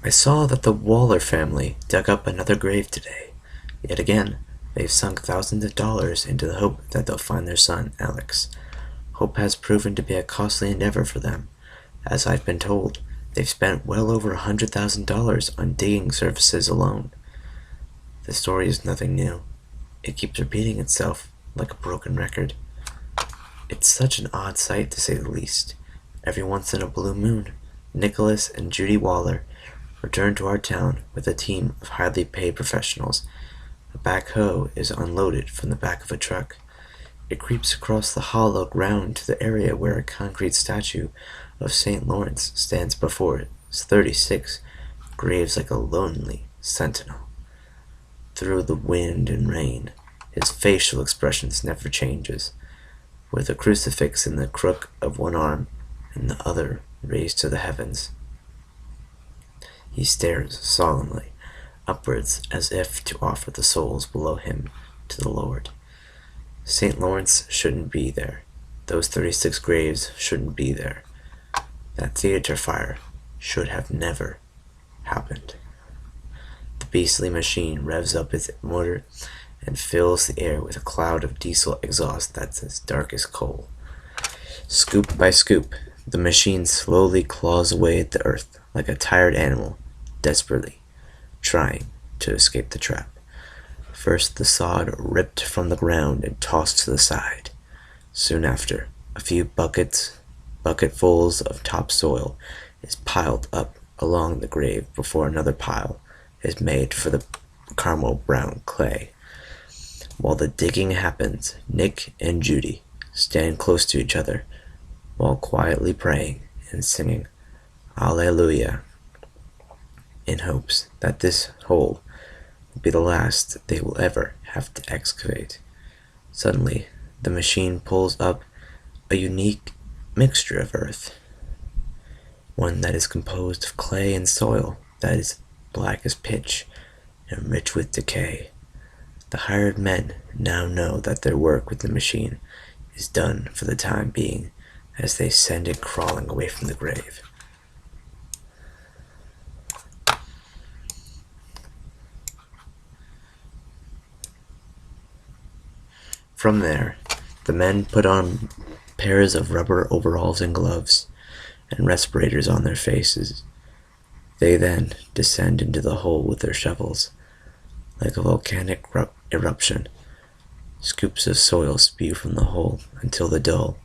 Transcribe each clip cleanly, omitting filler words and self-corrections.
I saw that the Waller family dug up another grave today. Yet again, they've sunk thousands of dollars into the hope that they'll find their son, Alex. Hope has proven to be a costly endeavor for them. As I've been told, they've spent well over $100,000 on digging services alone. The story is nothing new. It keeps repeating itself like a broken record. It's such an odd sight, to say the least. Every once in a blue moon, Nicholas and Judy Waller return to our town with a team of highly paid professionals. A backhoe is unloaded from the back of a truck. It creeps across the hollow ground to the area where a concrete statue of St. Lawrence stands before its 36 graves like a lonely sentinel. Through the wind and rain, his facial expressions never changes, with a crucifix in the crook of one arm and the other raised to the heavens. He stares solemnly upwards as if to offer the souls below him to the Lord. St. Lawrence shouldn't be there. Those 36 graves shouldn't be there. That theater fire should have never happened. The beastly machine revs up its motor and fills the air with a cloud of diesel exhaust that's as dark as coal. Scoop by scoop, the machine slowly claws away at the earth like a tired animal, desperately trying to escape the trap. First the sod ripped from the ground and tossed to the side. Soon after, a few bucketfuls of topsoil is piled up along the grave before another pile is made for the caramel brown clay. While the digging happens, Nick and Judy stand close to each other while quietly praying and singing Alleluia in hopes that this hole will be the last they will ever have to excavate. Suddenly, the machine pulls up a unique mixture of earth, one that is composed of clay and soil that is black as pitch and rich with decay. The hired men now know that their work with the machine is done for the time being as they send it crawling away from the grave. From there, the men put on pairs of rubber overalls and gloves and respirators on their faces. They then descend into the hole with their shovels. Like a volcanic eruption, scoops of soil spew from the hole until the dull,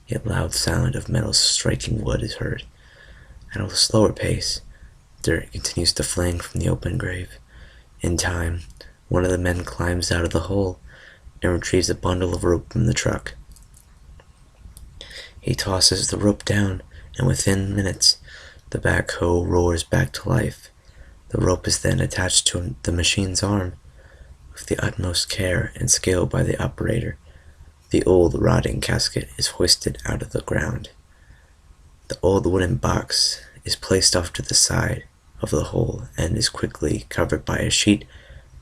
yet loud sound of metal striking wood is heard. At a slower pace, dirt continues to fling from the open grave. In time, one of the men climbs out of the hole and retrieves a bundle of rope from the truck. He tosses the rope down, and within minutes, the backhoe roars back to life. The rope is then attached to the machine's arm. With the utmost care and skill by the operator, the old rotting casket is hoisted out of the ground. The old wooden box is placed off to the side of the hole and is quickly covered by a sheet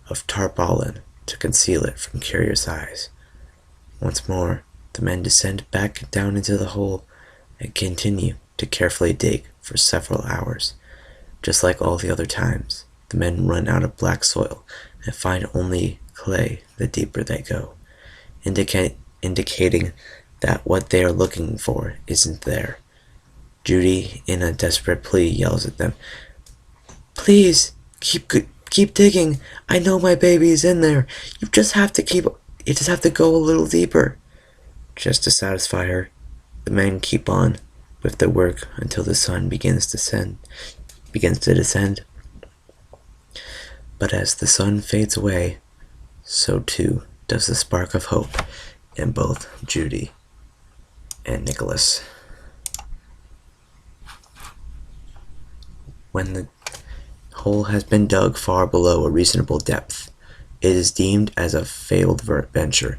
of tarpaulin to conceal it from curious eyes. Once more, the men descend back down into the hole and continue to carefully dig for several hours. Just like all the other times, the men run out of black soil and find only clay the deeper they go, indicating that what they are looking for isn't there. Judy, in a desperate plea, yells at them, "Please, keep digging. I know my baby is in there. You just have to go a little deeper." Just to satisfy her, the men keep on with their work until the sun begins to descend. But as the sun fades away, so too does the spark of hope in both Judy and Nicholas. When the hole has been dug far below a reasonable depth, it is deemed as a failed venture.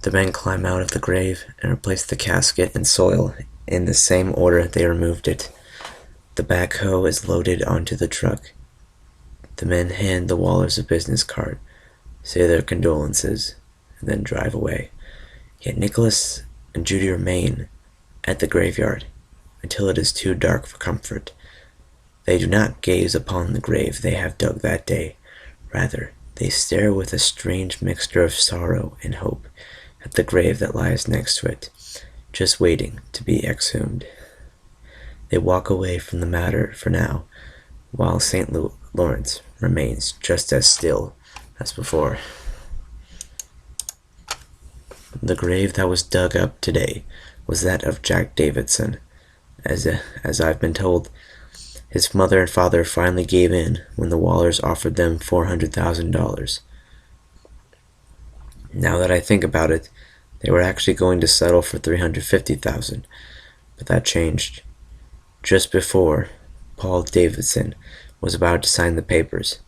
The men climb out of the grave and replace the casket and soil in the same order they removed it. The backhoe is loaded onto the truck. The men hand the Wallers a business card, say their condolences, and then drive away. Yet Nicholas and Judy remain at the graveyard until it is too dark for comfort. They do not gaze upon the grave they have dug that day. Rather, they stare with a strange mixture of sorrow and hope at the grave that lies next to it, just waiting to be exhumed. They walk away from the matter for now, while St. Lawrence remains just as still as before. The grave that was dug up today was that of Jack Davidson. As I've been told, his mother and father finally gave in when the Wallers offered them $400,000. Now that I think about it, they were actually going to settle for $350,000, but that changed. Just before Paul Davidson was about to sign the papers,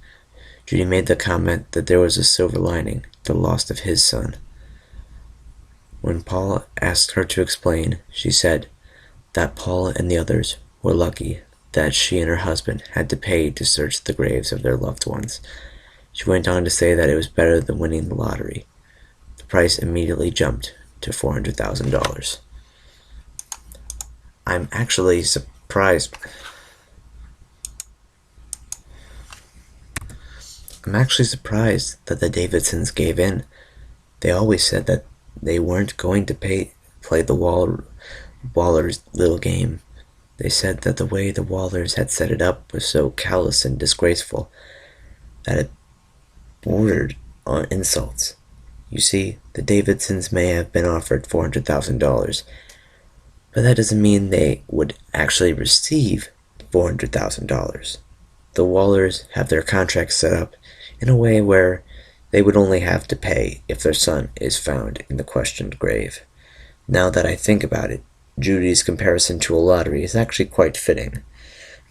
Judy made the comment that there was a silver lining to the loss of his son. When Paul asked her to explain, she said that Paul and the others were lucky that she and her husband had to pay to search the graves of their loved ones. She went on to say that it was better than winning the lottery. The price immediately jumped to $400,000. I'm actually surprised that the Davidsons gave in. They always said that they weren't going to play the Wallers' little game. They said that the way the Wallers had set it up was so callous and disgraceful that it bordered on insults. You see, the Davidsons may have been offered $400,000, but that doesn't mean they would actually receive $400,000. The Wallers have their contract set up in a way where they would only have to pay if their son is found in the questioned grave. Now that I think about it, Judy's comparison to a lottery is actually quite fitting.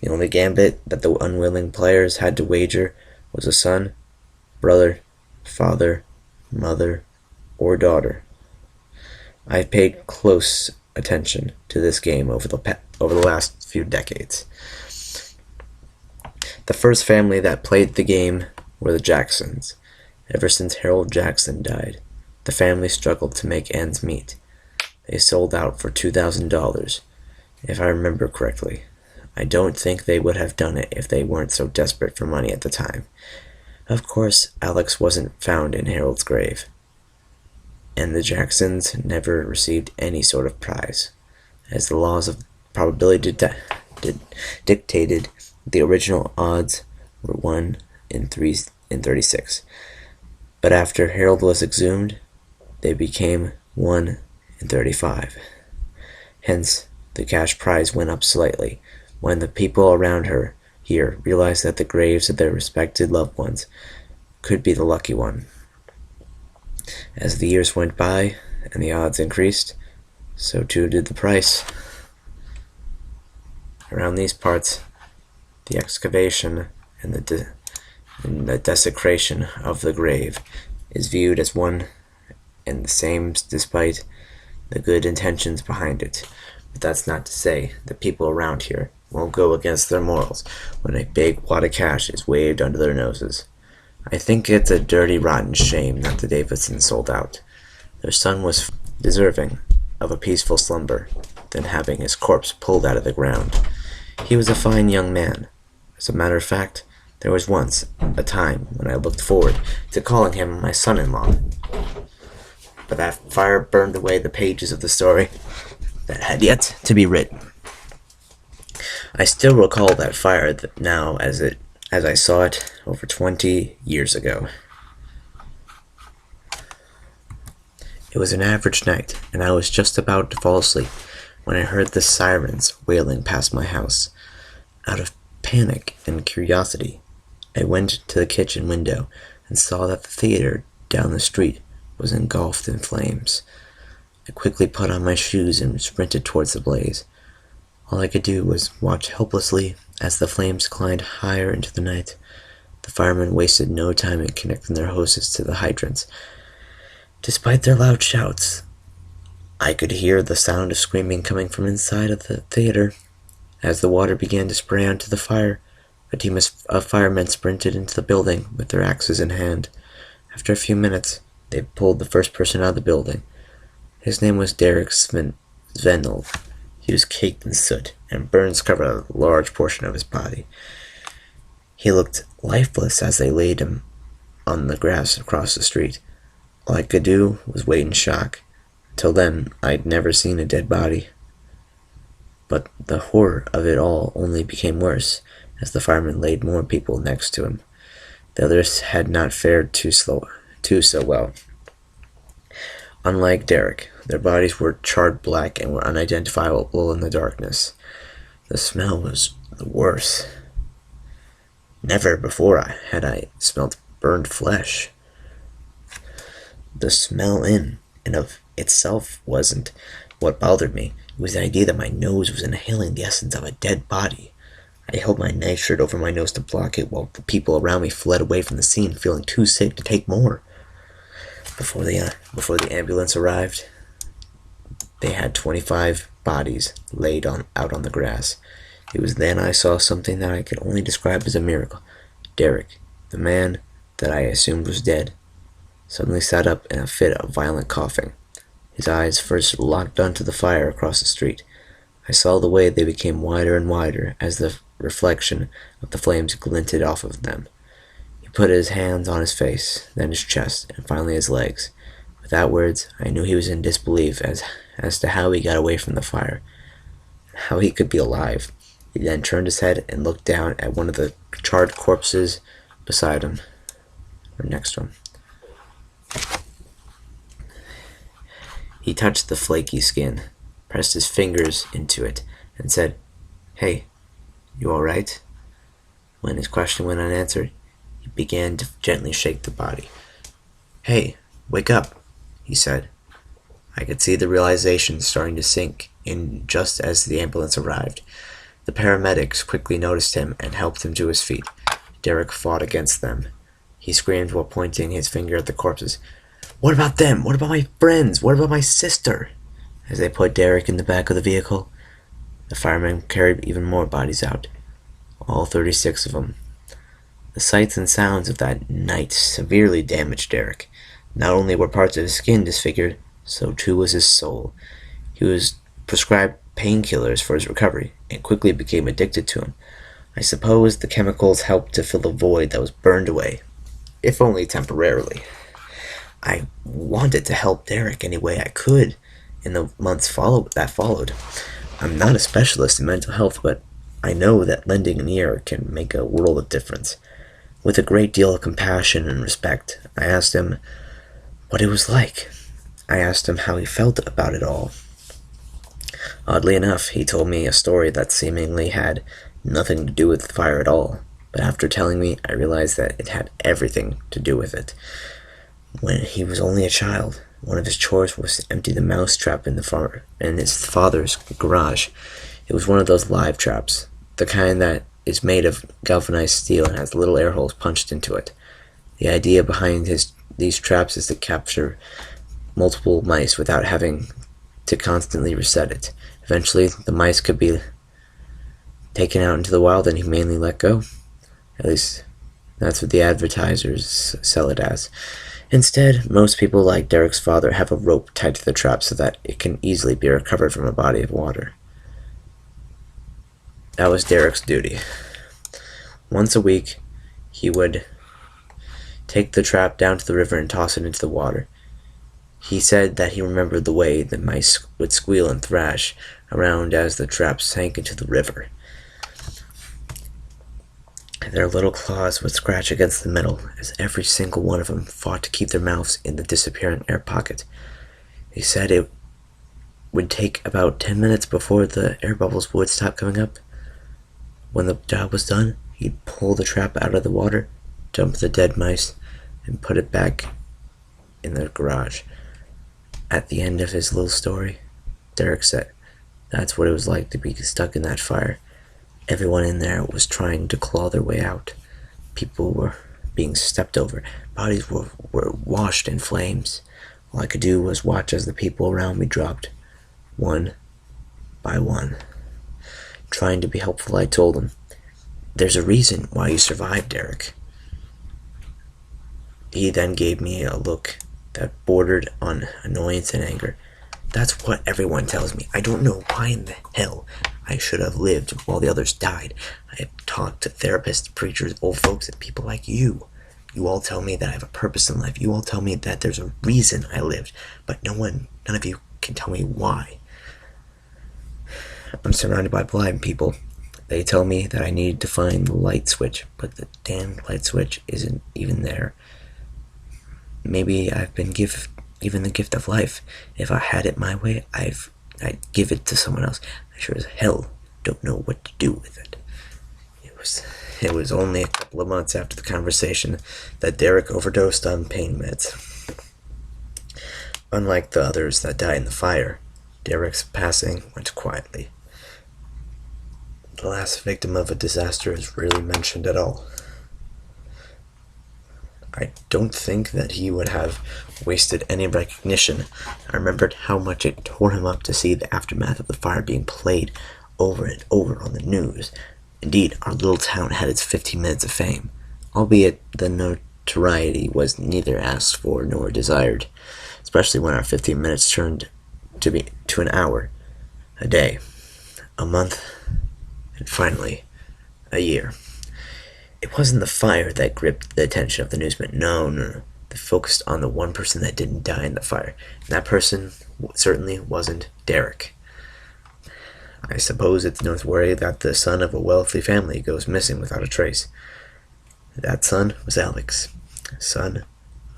The only gambit that the unwilling players had to wager was a son, brother, father, mother, or daughter. I've paid close attention to this game over the last few decades. The first family that played the game were the Jacksons. Ever since Harold Jackson died, the family struggled to make ends meet. They sold out for $2,000, if I remember correctly. I don't think they would have done it if they weren't so desperate for money at the time. Of course, Alex wasn't found in Harold's grave, and the Jacksons never received any sort of prize, as the laws of probability dictated the original odds were 1 in 36. But after Harold was exhumed, they became 1 in 35. Hence, the cash prize went up slightly when the people around her here realized that the graves of their respected loved ones could be the lucky one. As the years went by and the odds increased, so too did the price. Around these parts, the excavation and the desecration of the grave is viewed as one and the same despite the good intentions behind it. But that's not to say that people around here won't go against their morals when a big wad of cash is waved under their noses. I think it's a dirty, rotten shame that the Davidsons sold out. Their son was deserving of a peaceful slumber than having his corpse pulled out of the ground. He was a fine young man. As a matter of fact, there was once a time when I looked forward to calling him my son-in-law. But that fire burned away the pages of the story that had yet to be written. I still recall that fire now as I saw it over 20 years ago. It was an average night, and I was just about to fall asleep when I heard the sirens wailing past my house. Out of panic and curiosity, I went to the kitchen window and saw that the theater down the street was engulfed in flames. I quickly put on my shoes and sprinted towards the blaze. All I could do was watch helplessly as the flames climbed higher into the night. The firemen wasted no time in connecting their hoses to the hydrants. Despite their loud shouts, I could hear the sound of screaming coming from inside of the theater. As the water began to spray onto the fire, a team of firemen sprinted into the building with their axes in hand. After a few minutes, they pulled the first person out of the building. His name was Derek Svenel. He was caked in soot, and burns covered a large portion of his body. He looked lifeless as they laid him on the grass across the street. All I could do was wait in shock. Till then, I'd never seen a dead body. But the horror of it all only became worse as the firemen laid more people next to him. The others had not fared too so well. Unlike Derek, their bodies were charred black and were unidentifiable in the darkness. The smell was the worst. Never before had I smelled burned flesh. The smell in and of itself wasn't what bothered me. It was the idea that my nose was inhaling the essence of a dead body. I held my nightshirt over my nose to block it while the people around me fled away from the scene, feeling too sick to take more. Before the ambulance arrived, they had 25 bodies laid out on the grass. It was then I saw something that I could only describe as a miracle. Derek, the man that I assumed was dead, suddenly sat up in a fit of violent coughing. His eyes first locked onto the fire across the street. I saw the way they became wider and wider as the reflection of the flames glinted off of them. He put his hands on his face, then his chest, and finally his legs. Without words, I knew he was in disbelief as to how he got away from the fire, how he could be alive. He then turned his head and looked down at one of the charred corpses beside him, or next to him. He touched the flaky skin, pressed his fingers into it, and said, "Hey, you all right?" When his question went unanswered, he began to gently shake the body. "Hey, wake up," he said. I could see the realization starting to sink in just as the ambulance arrived. The paramedics quickly noticed him and helped him to his feet. Derek fought against them. He screamed while pointing his finger at the corpses. "What about them? What about my friends? What about my sister?" As they put Derek in the back of the vehicle, the firemen carried even more bodies out, all 36 of them. The sights and sounds of that night severely damaged Derek. Not only were parts of his skin disfigured, so too was his soul. He was prescribed painkillers for his recovery, and quickly became addicted to them. I suppose the chemicals helped to fill the void that was burned away, if only temporarily. I wanted to help Derek any way I could in the months that followed. I'm not a specialist in mental health, but I know that lending an ear can make a world of difference. With a great deal of compassion and respect, I asked him what it was like. I asked him how he felt about it all. Oddly enough, he told me a story that seemingly had nothing to do with the fire at all, but after telling me, I realized that it had everything to do with it. When he was only a child, one of his chores was to empty the mouse trap in his father's garage. It was one of those live traps, the kind that is made of galvanized steel and has little air holes punched into it. The idea behind these traps is to capture multiple mice without having to constantly reset it. Eventually, the mice could be taken out into the wild and humanely let go. At least, that's what the advertisers sell it as. Instead, most people, like Derek's father, have a rope tied to the trap so that it can easily be recovered from a body of water. That was Derek's duty. Once a week, he would take the trap down to the river and toss it into the water. He said that he remembered the way the mice would squeal and thrash around as the trap sank into the river. Their little claws would scratch against the metal as every single one of them fought to keep their mouths in the disappearing air pocket. He said it would take about 10 minutes before the air bubbles would stop coming up. When the job was done, he'd pull the trap out of the water, dump the dead mice, and put it back in the garage. At the end of his little story, Derek said that's what it was like to be stuck in that fire. Everyone in there was trying to claw their way out. People were being stepped over. Bodies were washed in flames. All I could do was watch as the people around me dropped, one by one. Trying to be helpful, I told him, "There's a reason why you survived, Derek." He then gave me a look that bordered on annoyance and anger. That's what everyone tells me. I don't know why in the hell I should have lived while the others died. I have talked to therapists, preachers, old folks, and people like you. You all tell me that I have a purpose in life. You all tell me that there's a reason I lived, but none of you can tell me why. I'm surrounded by blind people. They tell me that I need to find the light switch, but the damn light switch isn't even there. Maybe I've been given the gift of life. If I had it my way, I'd give it to someone else. I sure as hell don't know what to do with it. It was only a couple of months after the conversation that Derek overdosed on pain meds. Unlike the others that died in the fire, Derek's passing went quietly. The last victim of a disaster is rarely mentioned at all. I don't think that he would have wasted any recognition. I remembered how much it tore him up to see the aftermath of the fire being played over and over on the news. Indeed, our little town had its 15 minutes of fame, albeit the notoriety was neither asked for nor desired, especially when our 15 minutes turned to an hour, a day, a month, and finally, a year. It wasn't the fire that gripped the attention of the newsmen. No. They focused on the one person that didn't die in the fire. And that person certainly wasn't Derek. I suppose it's noteworthy that the son of a wealthy family goes missing without a trace. That son was Alex, son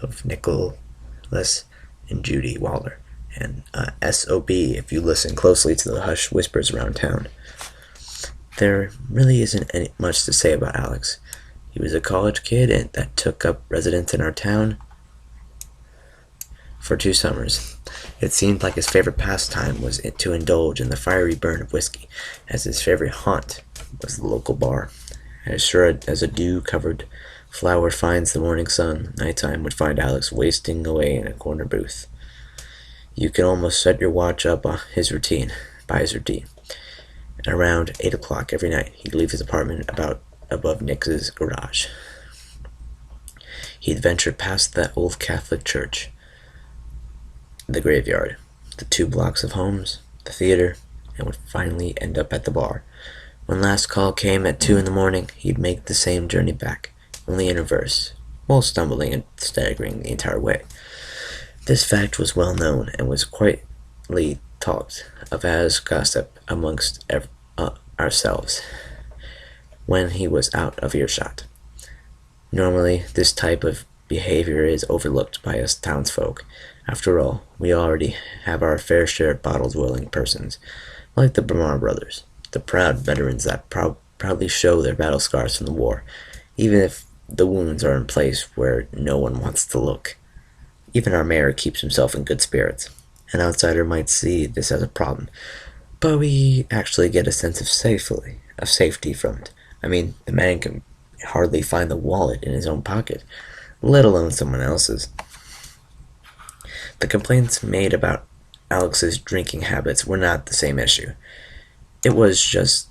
of Nicholas and Judy Waller, and SOB if you listen closely to the hushed whispers around town. There really isn't much to say about Alex. He was a college kid that took up residence in our town for 2 summers. It seemed like his favorite pastime was to indulge in the fiery burn of whiskey, as his favorite haunt was the local bar. As sure as a dew-covered flower finds the morning sun, nighttime would find Alex wasting away in a corner booth. You can almost set your watch up by his routine. Around 8 o'clock every night, he'd leave his apartment about above Nick's garage. He'd venture past that old Catholic church, the graveyard, the 2 blocks of homes, the theater, and would finally end up at the bar. When last call came at 2 in the morning, he'd make the same journey back, only in reverse, while stumbling and staggering the entire way. This fact was well known and was quietly talked of as gossip amongst ourselves when he was out of earshot. Normally, this type of behavior is overlooked by us townsfolk. After all, we already have our fair share of bottle-dwelling persons, like the Bramar brothers, the proud veterans that proudly show their battle scars from the war, even if the wounds are in place where no one wants to look. Even our mayor keeps himself in good spirits. An outsider might see this as a problem, but we actually get a sense of safety from it. I mean, the man can hardly find the wallet in his own pocket, let alone someone else's. The complaints made about Alex's drinking habits were not the same issue. It was just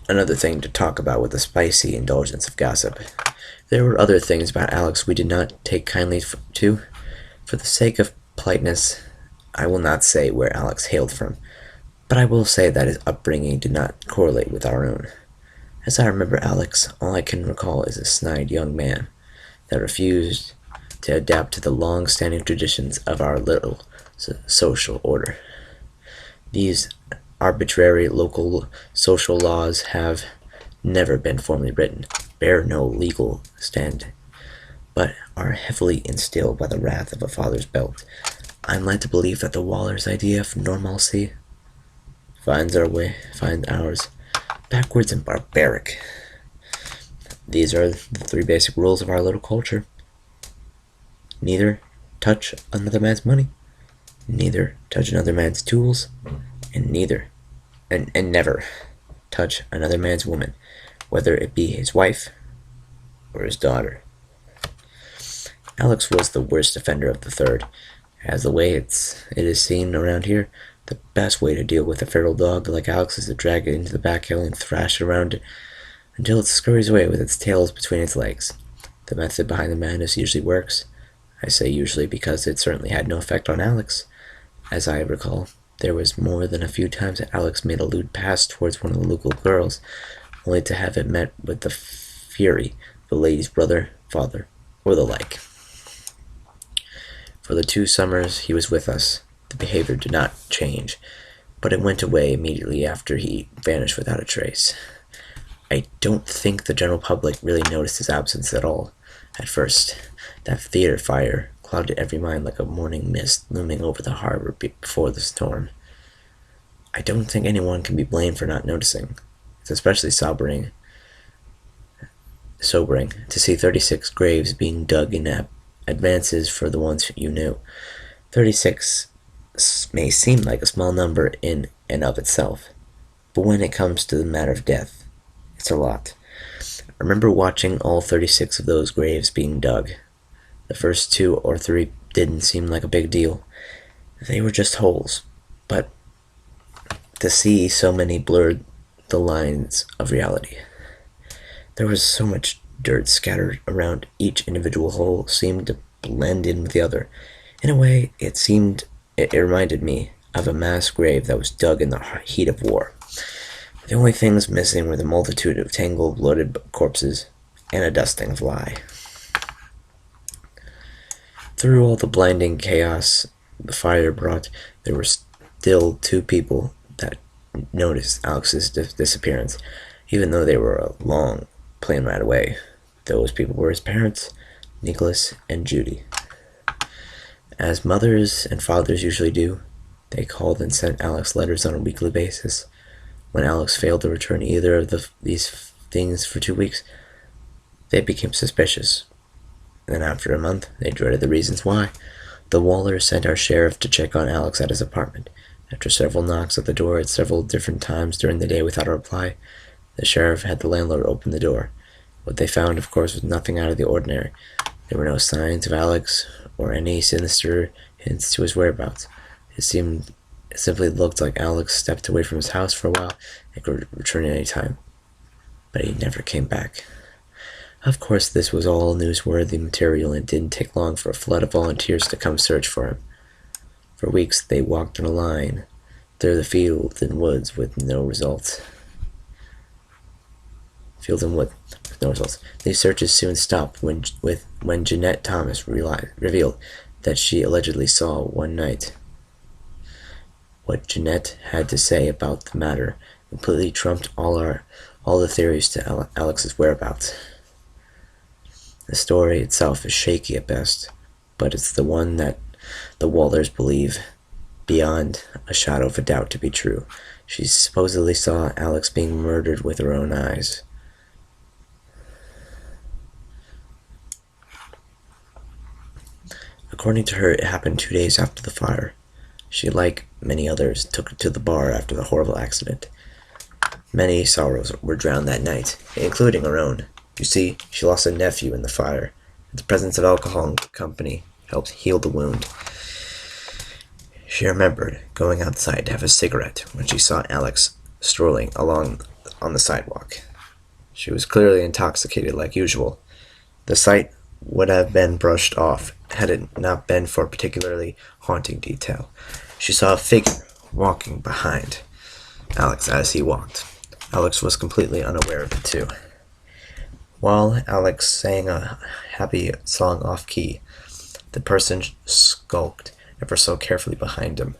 another thing to talk about with the spicy indulgence of gossip. There were other things about Alex we did not take kindly to. For the sake of politeness, I will not say where Alex hailed from, but I will say that his upbringing did not correlate with our own. As I remember Alex, all I can recall is a snide young man that refused to adapt to the long-standing traditions of our little social order. These arbitrary local social laws have never been formally written, bear no legal stand, but are heavily instilled by the wrath of a father's belt. I'm led to believe that the Wallers' idea of normalcy finds ours backwards and barbaric. These are the 3 basic rules of our little culture. Neither touch another man's money, neither touch another man's tools, and never touch another man's woman, whether it be his wife or his daughter. Alex was the worst offender of the 3rd. As the way it is seen around here, the best way to deal with a feral dog like Alex is to drag it into the back hill and thrash around it until it scurries away with its tail between its legs. The method behind the madness usually works. I say usually because it certainly had no effect on Alex. As I recall, there was more than a few times that Alex made a lewd pass towards one of the local girls, only to have it met with the fury of the lady's brother, father, or the like. For the 2 summers he was with us, the behavior did not change, but it went away immediately after he vanished without a trace. I don't think the general public really noticed his absence at all. At first, that theater fire clouded every mind like a morning mist looming over the harbor before the storm. I don't think anyone can be blamed for not noticing. It's especially sobering to see 36 graves being dug in advances for the ones you knew. 36 may seem like a small number in and of itself, but when it comes to the matter of death, it's a lot. I remember watching all 36 of those graves being dug. The first 2 or 3 didn't seem like a big deal. They were just holes, but to see so many blurred the lines of reality. There was so much dirt scattered around each individual hole seemed to blend in with the other. In a way, it reminded me of a mass grave that was dug in the heat of war. The only things missing were the multitude of tangled, bloated corpses and a dusting fly. Through all the blinding chaos the fire brought, there were still 2 people that noticed Alex's disappearance, even though they were a long plane ride away. Those people were his parents, Nicholas and Judy. As mothers and fathers usually do, they called and sent Alex letters on a weekly basis. When Alex failed to return either of these things for 2 weeks, they became suspicious. Then after a month, they dreaded the reasons why. The Wallers sent our sheriff to check on Alex at his apartment. After several knocks at the door at several different times during the day without a reply, the sheriff had the landlord open the door. What they found, of course, was nothing out of the ordinary. There were no signs of Alex or any sinister hints to his whereabouts. It simply looked like Alex stepped away from his house for a while and could return at any time. But he never came back. Of course, this was all newsworthy material, and it didn't take long for a flood of volunteers to come search for him. For weeks, they walked in a line through the fields and woods with no results. These searches soon stopped when Jeanette Thomas revealed that she allegedly saw one night. What Jeanette had to say about the matter completely trumped all the theories to Alex's whereabouts. The story itself is shaky at best, but it's the one that the Wallers believe beyond a shadow of a doubt to be true. She supposedly saw Alex being murdered with her own eyes. According to her, it happened 2 days after the fire. She, like many others, took it to the bar after the horrible accident. Many sorrows were drowned that night, including her own. You see, she lost a nephew in the fire. The presence of alcohol in the company helped heal the wound. She remembered going outside to have a cigarette when she saw Alex strolling along on the sidewalk. She was clearly intoxicated like usual. The sight would have been brushed off had it not been for a particularly haunting detail. She saw a figure walking behind Alex as he walked. Alex was completely unaware of it too. While Alex sang a happy song off-key, the person skulked ever so carefully behind him,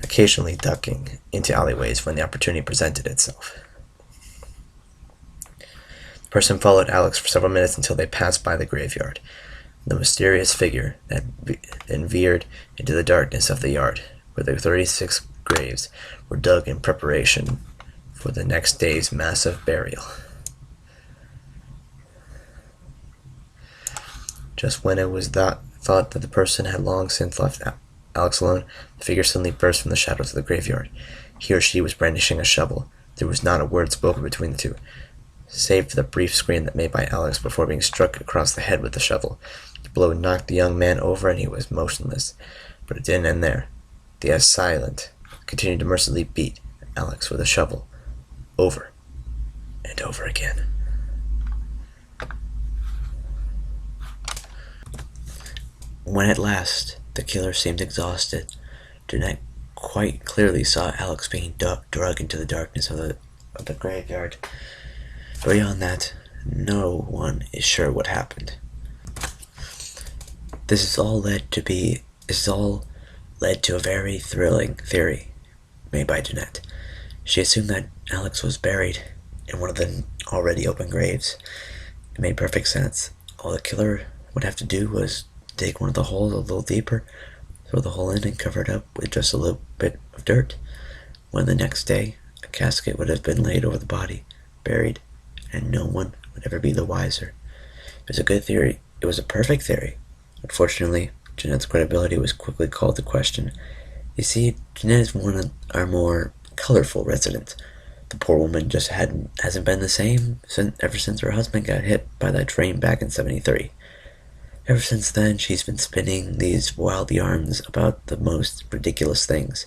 occasionally ducking into alleyways when the opportunity presented itself. The person followed Alex for several minutes until they passed by the graveyard. The mysterious figure then veered into the darkness of the yard, where the 36 graves were dug in preparation for the next day's massive burial. Just when it was thought that the person had long since left Alex alone, the figure suddenly burst from the shadows of the graveyard. He or she was brandishing a shovel. There was not a word spoken between the two, save for the brief scream that made by Alex before being struck across the head with the shovel. The blow knocked the young man over and he was motionless. But it didn't end there. The assailant continued to mercilessly beat Alex with a shovel, over and over again. When at last the killer seemed exhausted, Jeanette quite clearly saw Alex being drug into the darkness of the graveyard. But beyond that, no one is sure what happened. This has all led to a very thrilling theory made by Jeanette. She assumed that Alex was buried in one of the already open graves. It made perfect sense. All the killer would have to do was dig one of the holes a little deeper, throw the hole in and cover it up with just a little bit of dirt. When the next day, a casket would have been laid over the body, buried, and no one would ever be the wiser. It was a good theory. It was a perfect theory. Unfortunately, Jeanette's credibility was quickly called to question. You see, Jeanette is one of our more colorful residents. The poor woman just hasn't been the same ever since her husband got hit by that train back in '73. Ever since then, she's been spinning these wild yarns about the most ridiculous things.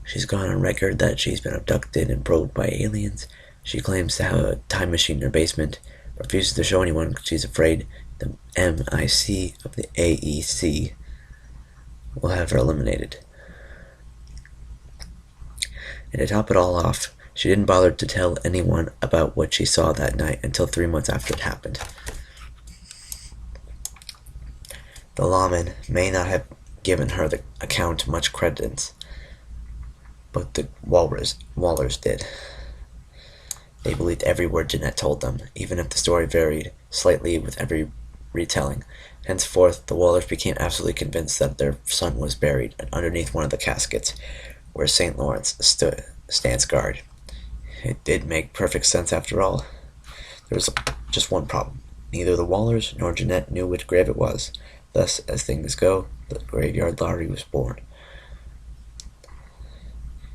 She's gone on record that she's been abducted and probed by aliens. She claims to have a time machine in her basement, refuses to show anyone because she's afraid the MIC of the AEC will have her eliminated. And to top it all off, she didn't bother to tell anyone about what she saw that night until 3 months after it happened. The lawmen may not have given her the account much credence, but the Wallers did. They believed every word Jeanette told them, even if the story varied slightly with every retelling. Henceforth, the Wallers became absolutely convinced that their son was buried underneath one of the caskets, where St. Lawrence stands guard. It did make perfect sense after all. There was just one problem. Neither the Wallers nor Jeanette knew which grave it was. Thus, as things go, the graveyard lottery was born.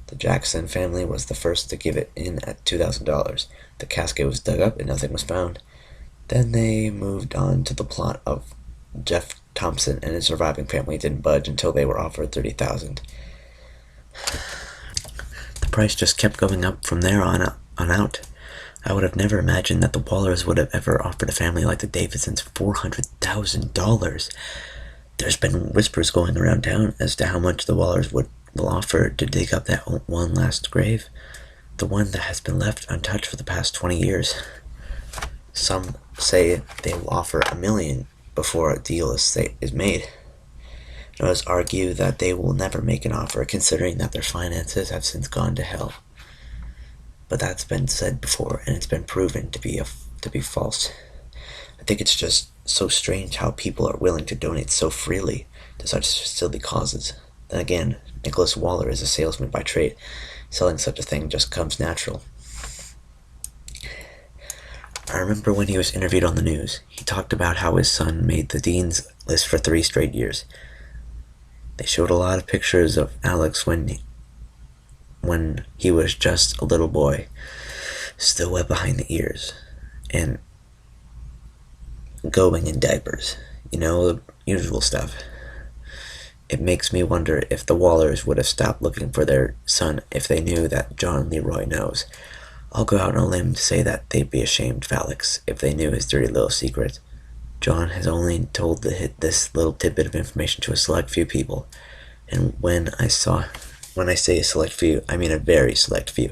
The Jackson family was the first to give it in at $2,000. The casket was dug up and nothing was found. Then they moved on to the plot of Jeff Thompson, and his surviving family didn't budge until they were offered $30,000. The price just kept going up from there on out. I would have never imagined that the Wallers would have ever offered a family like the Davidsons $400,000. There's been whispers going around town as to how much the Wallers will offer to dig up that one last grave, the one that has been left untouched for the past 20 years. Some say they will offer $1 million before a deal is made. Others argue that they will never make an offer, considering that their finances have since gone to hell. But that's been said before, and it's been proven to be false. I think it's just so strange how people are willing to donate so freely to such silly causes. Then again, Nicholas Waller is a salesman by trade. Selling such a thing just comes natural. I remember when he was interviewed on the news, he talked about how his son made the dean's list for 3 straight years. They showed a lot of pictures of Alex when he was just a little boy, still wet behind the ears, and going in diapers. You know, the usual stuff. It makes me wonder if the Wallers would have stopped looking for their son if they knew that John Leroy knows. I'll go out on a limb to say that they'd be ashamed of Alex if they knew his dirty little secret. John has only told this little tidbit of information to a select few people, and when I say a select few, I mean a very select few.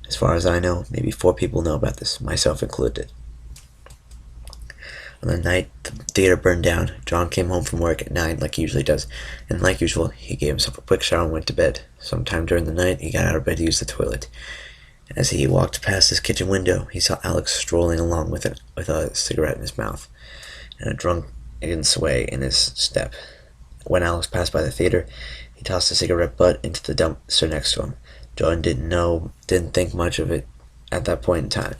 As far as I know, maybe 4 people know about this, myself included. On the night the theater burned down, John came home from work at 9 like he usually does, and like usual, he gave himself a quick shower and went to bed. Sometime during the night, he got out of bed to use the toilet. As he walked past his kitchen window, he saw Alex strolling along with a cigarette in his mouth and a drunken sway in his step. When Alex passed by the theater, he tossed the cigarette butt into the dumpster next to him. John didn't think much of it at that point in time.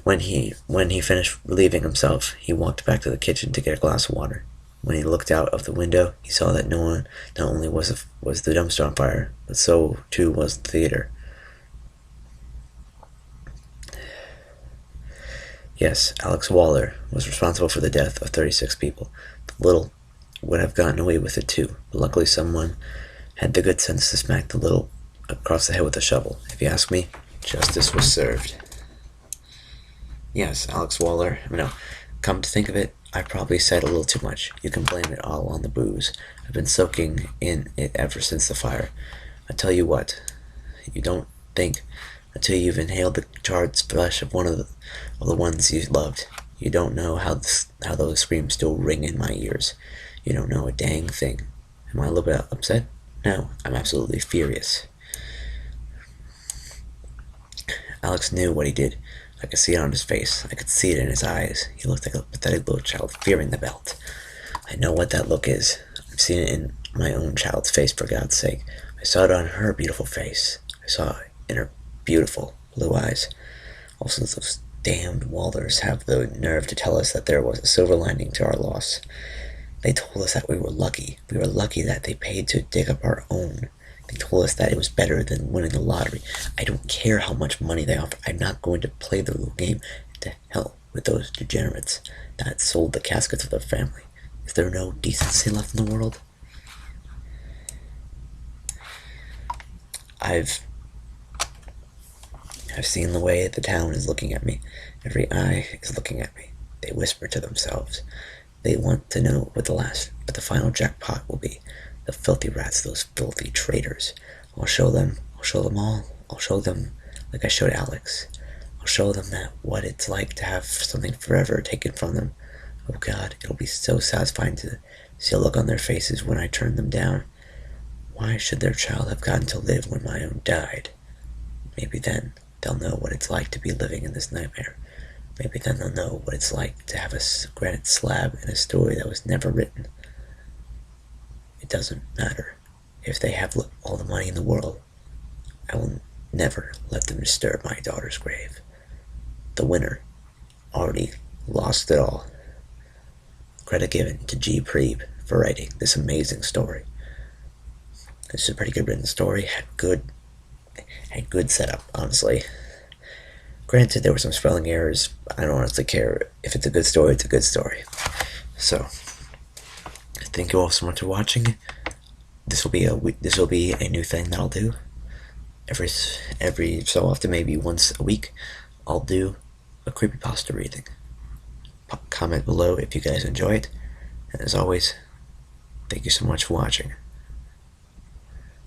When he finished relieving himself, he walked back to the kitchen to get a glass of water. When he looked out of the window, he saw that not only was the dumpster on fire, but so too was the theater. Yes, Alex Waller was responsible for the death of 36 people. The little would have gotten away with it too, but luckily someone had the good sense to smack the little across the head with a shovel. If you ask me, justice was served. Yes, Alex Waller. Come to think of it, I probably said a little too much. You can blame it all on the booze. I've been soaking in it ever since the fire. I tell you what, you don't think until you've inhaled the charred flesh of one of the ones you loved. You don't know how those screams still ring in my ears. You don't know a dang thing. Am I a little bit upset? No, I'm absolutely furious. Alex knew what he did. I could see it on his face. I could see it in his eyes. He looked like a pathetic little child fearing the belt. I know what that look is. I've seen it in my own child's face, for God's sake. I saw it on her beautiful face. I saw it in her beautiful blue eyes. Also, those damned Walders have the nerve to tell us that there was a silver lining to our loss. They told us that we were lucky. We were lucky that they paid to dig up our own. They told us that it was better than winning the lottery. I don't care how much money they offer. I'm not going to play the little game. To hell with those degenerates that sold the caskets of their family. Is there no decency left in the world? I've seen the way the town is looking at me. Every eye is looking at me. They whisper to themselves. They want to know what the final jackpot will be. The filthy rats, those filthy traitors. I'll show them all. I'll show them like I showed Alex. I'll show them that what it's like to have something forever taken from them. Oh God, it'll be so satisfying to see a look on their faces when I turn them down. Why should their child have gotten to live when my own died? Maybe then they'll know what it's like to be living in this nightmare. Maybe then they'll know what it's like to have a granite slab in a story that was never written. It doesn't matter. If they have all the money in the world, I will never let them disturb my daughter's grave. The winner already lost it all. Credit given to G. Preeb for writing this amazing story. This is a pretty good written story. Had good setup, honestly. Granted, there were some spelling errors. I don't honestly care. If it's a good story, it's a good story. So, thank you all so much for watching. This will be a new thing that I'll do. Every so often, maybe once a week, I'll do a creepypasta reading. Comment below if you guys enjoy it. And as always, thank you so much for watching.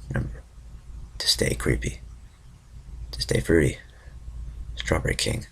Remember to stay creepy, to stay fruity. Strawberry King.